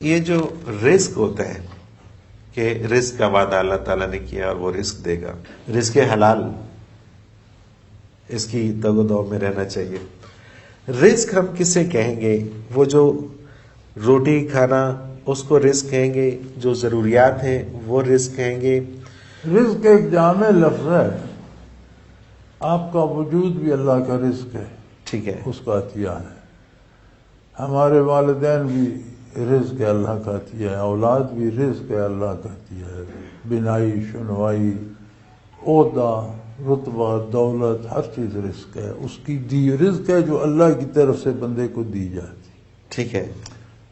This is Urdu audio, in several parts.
یہ جو رزق ہوتا ہے کہ رزق کا وعدہ اللہ تعالیٰ نے کیا اور وہ رزق دے گا، رزق حلال، اس کی تگ و دو میں رہنا چاہیے. رزق ہم کسے کہیں گے؟ وہ جو روٹی کھانا اس کو رزق کہیں گے، جو ضروریات ہیں وہ رزق کہیں گے. رزق ایک جامع لفظ ہے. آپ کا وجود بھی اللہ کا رزق ہے، ٹھیک ہے، اس کا عطیہ ہے. ہمارے والدین بھی رزق ہے، اللہ کا عطیہ ہے. اولاد بھی رزق ہے، اللہ کا عطیہ ہے. بینائی، شنوائی، عہدہ، رتبہ، دولت، ہر چیز رزق ہے. اس کی دی رزق ہے جو اللہ کی طرف سے بندے کو دی جاتی. ٹھیک ہے.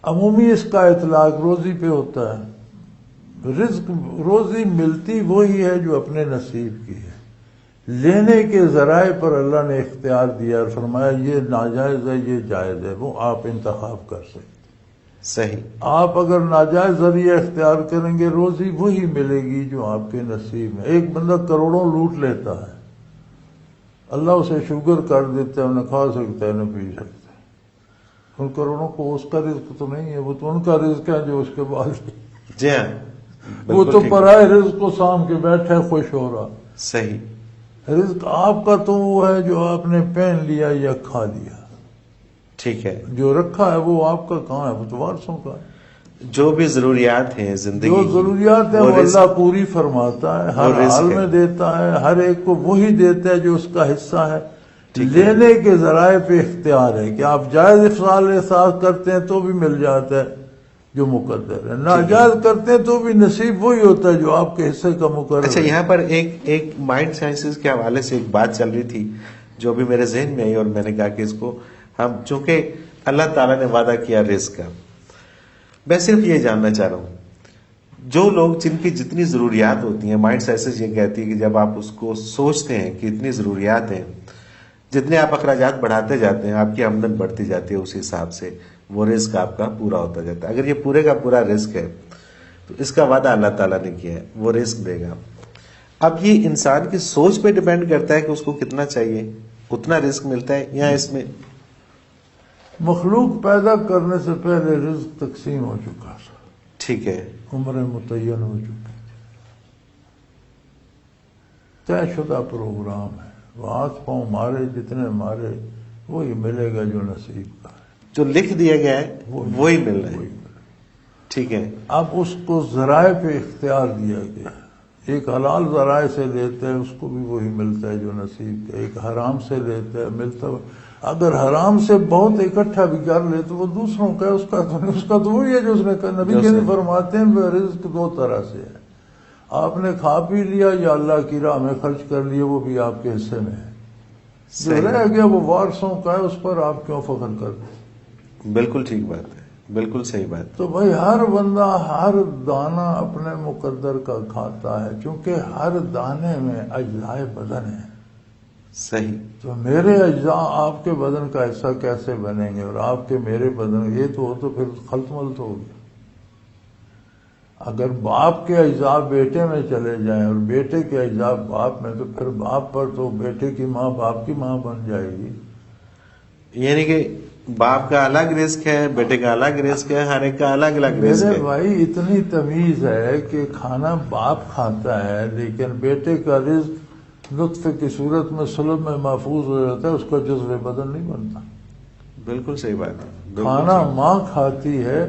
عمومی اس کا اطلاق روزی پہ ہوتا ہے. رزق، روزی ملتی وہی ہے جو اپنے نصیب کی ہے. لینے کے ذرائع پر اللہ نے اختیار دیا اور فرمایا یہ ناجائز ہے، یہ جائز ہے، وہ آپ انتخاب کر سکتے. صحیح. آپ اگر ناجائز ذریعہ اختیار کریں گے روزی وہی ملے گی جو آپ کے نصیب میں. ایک بندہ کروڑوں لوٹ لیتا ہے، اللہ اسے شوگر کر دیتا ہے، نہ کھا سکتا ہے نہ پی سکتا ہے. ان کروڑوں کو اس کا رزق تو نہیں ہے، وہ تو ان کا رزق ہے جو اس کے بعد. جی ہاں، وہ تو پرائے رزق کو سام کے بیٹھے خوش ہو رہا. صحیح. رزق آپ کا تو وہ ہے جو آپ نے پہن لیا یا کھا لیا. ٹھیک ہے. جو رکھا ہے وہ آپ کا کہاں ہے؟ وہ تو وارثوں کا ہے. جو بھی ضروریات ہیں زندگی جو کی، ضروریات ہیں وہ اللہ پوری فرماتا ہے، ہر حال میں دیتا ہے. ہر ایک کو وہی دیتا ہے جو اس کا حصہ ہے. لینے کے ذرائع پہ اختیار ہے کہ آپ جائز افضال احساس کرتے ہیں تو بھی مل جاتا ہے جو مقدر ہے، ناجائز کرتے ہیں تو بھی نصیب وہی ہوتا ہے جو آپ کے حصے کا مقرر ہے. اچھا، یہاں پر ایک مائنڈ سائنسز کے حوالے سے ایک بات چل رہی تھی جو بھی میرے ذہن میں آئی، اور میں نے کہا کہ اس کو ہم، چونکہ اللہ تعالیٰ نے وعدہ کیا رزق کا، میں صرف یہ جاننا چاہ رہا ہوں جو لوگ جن کی جتنی ضروریات ہوتی ہیں، مائنڈ سائنسز یہ کہتی ہے کہ جب آپ اس کو سوچتے ہیں کہ اتنی ضروریات ہیں، جتنے آپ اخراجات بڑھاتے جاتے ہیں آپ کی آمدن بڑھتی جاتی ہے، اس حساب سے وہ رزق آپ کا پورا ہوتا جاتا ہے. اگر یہ پورے کا پورا رزق ہے تو اس کا وعدہ اللہ تعالیٰ نے کیا ہے، وہ رزق دے گا. اب یہ انسان کی سوچ پہ ڈیپینڈ کرتا ہے کہ اس کو کتنا چاہیے، اتنا رزق ملتا ہے یا اس میں مخلوق پیدا کرنے سے پہلے رزق تقسیم ہو چکا تھا. ٹھیک ہے. عمریں متعین ہو چکی تھی، طے شدہ پروگرام ہے. وہ ہاتھ پاؤں مارے جتنے مارے وہی ملے گا جو نصیب کا ہے. جو لکھ دیا گیا ہے وہی مل رہا ہے. ٹھیک ہے. اب اس کو ذرائع پہ اختیار دیا گیا. ایک حلال ذرائع سے لیتا ہے اس کو بھی وہی ملتا ہے جو نصیب کا. ایک حرام سے لیتا ہے ملتا ہے. اگر حرام سے بہت اکٹھا بھی کر لے تو وہ دوسروں کا ہے، اس کا تو وہی ہے جو اس نے کہا. نبی کے فرماتے ہیں رزق دو طرح سے ہے، آپ نے کھا پی لیا یا اللہ کی راہ میں خرچ کر لیا، وہ بھی آپ کے حصے میں ہے. جو رہ گیا وہ وارثوں کا ہے، اس پر آپ کیوں فخر کرتے؟ بالکل ٹھیک بات ہے، بالکل صحیح بات. تو بھائی ہر بندہ ہر دانہ اپنے مقدر کا کھاتا ہے، کیونکہ ہر دانے میں اجزاء بدن ہے. صحیح. تو میرے اجزاء آپ کے بدن کا حصہ کیسے بنیں گے اور آپ کے میرے بدن، یہ تو ہو تو پھر خلط ملط ہو گیا. اگر باپ کے اجزاء بیٹے میں چلے جائیں اور بیٹے کے اجزاء باپ میں، تو پھر باپ پر تو بیٹے کی ماں باپ کی ماں بن جائے گی. یعنی کہ باپ کا الگ رزق ہے، بیٹے کا الگ رزق ہے، ہر ایک کا الگ الگ رزق ہے. میرے بھائی اتنی تمیز ہے کہ کھانا باپ کھاتا ہے لیکن بیٹے کا رزق نطفے کی صورت میں سلب میں محفوظ ہو جاتا ہے، اس کا جزو بدن نہیں بنتا. بالکل صحیح بات ہے. کھانا ماں کھاتی ہے،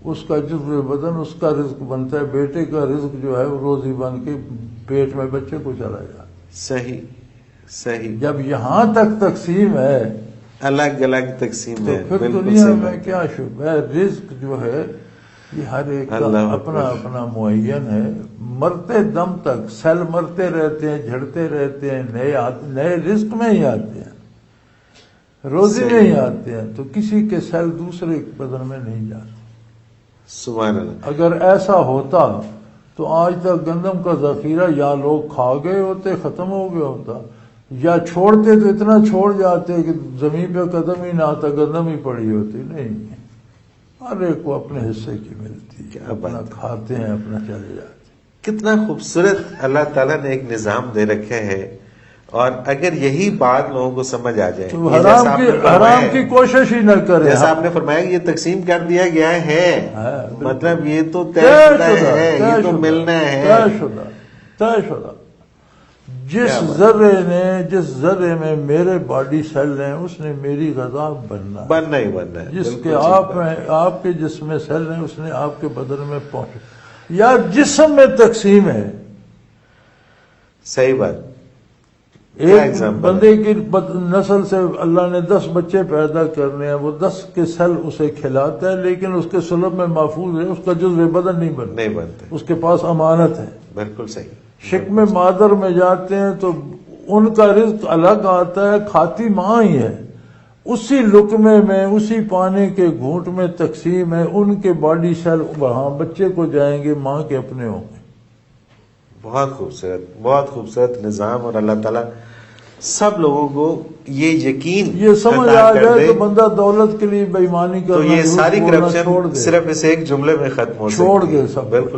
اس کا جزو بدن، اس کا رزق بنتا ہے. بیٹے کا رزق جو ہے وہ روزی بن کے پیٹ میں بچے کو چلا جاتا. صحیح صحیح. جب یہاں تک تقسیم ہے، الگ الگ تقسیم ہے، تو پھر دنیا میں کیا شبہ ہے. رزق جو ہے یہ ہر ایک کا اپنا اپنا معین ہے. مرتے دم تک سیل مرتے رہتے ہیں، جھڑتے رہتے ہیں، نئے رزق میں ہی آتے ہیں، روزی میں ہی آتے ہیں. تو کسی کے سیل دوسرے بدن میں نہیں جاتے. سبحان اللہ. اگر ایسا ہوتا تو آج تک گندم کا ذخیرہ یا لوگ کھا گئے ہوتے، ختم ہو گیا ہوتا، یا چھوڑتے تو اتنا چھوڑ جاتے کہ زمین پہ قدم ہی نہ آتا، گندم ہی پڑی ہوتی. نہیں، ہر ایک کو اپنے حصے کی ملتی ہے، اپنا کھاتے ہیں، اپنا چلے جاتے ہیں. کتنا خوبصورت اللہ تعالیٰ نے ایک نظام دے رکھا ہے. اور اگر یہی بات لوگوں کو سمجھ آ جائے، تو یہ جیسا آپ نے حرام فرمایا کی ہے، کوشش ہی نہ کرے. جیسا آپ نے فرمایا کہ یہ تقسیم کر دیا گیا ہے، بالکل. مطلب یہ تو طے طے شدہ شدہ، ہے، طے یہ تو شدہ، ملنا ہے. طے شدہ. جس کیا بات. ذرے میں میرے باڈی سیل ہیں اس نے میری غذا بننا ہے. بننا ہی بننا ہے. جس بالکل کے ٹھیک بات. آپ کے جسم میں سیل ہیں اس نے آپ کے بدن میں پہنچ. یا جسم میں تقسیم ہے. صحیح بات. ایک بندے کی نسل سے اللہ نے 10 بچے پیدا کرنے ہیں، وہ 10 کے سیل اسے کھلاتا ہے، لیکن اس کے سلب میں محفوظ ہے، اس کا جزو بدن نہیں بنتا، نہیں بنتے. اس کے پاس امانت ہے. بالکل صحیح. شکم مادر میں جاتے ہیں تو ان کا رزق الگ آتا ہے، کھاتی ماں ہی ہے. اسی لقمے میں، اسی پانی کے گھونٹ میں تقسیم ہے. ان کے باڈی سیل وہاں بچے کو جائیں گے، ماں کے اپنے ہوں گے. بہت خوبصورت، بہت خوبصورت نظام. اور اللہ تعالیٰ سب لوگوں کو یہ یقین یہ سمجھ عطا آ کر جائے دے تو بندہ دولت کے لیے بےایمانی تو کرنا یہ ساری چھوڑ کرپشن دے. صرف اس ایک جملے میں ختم ہو سکتی ہے. چھوڑ دے سب. بالکل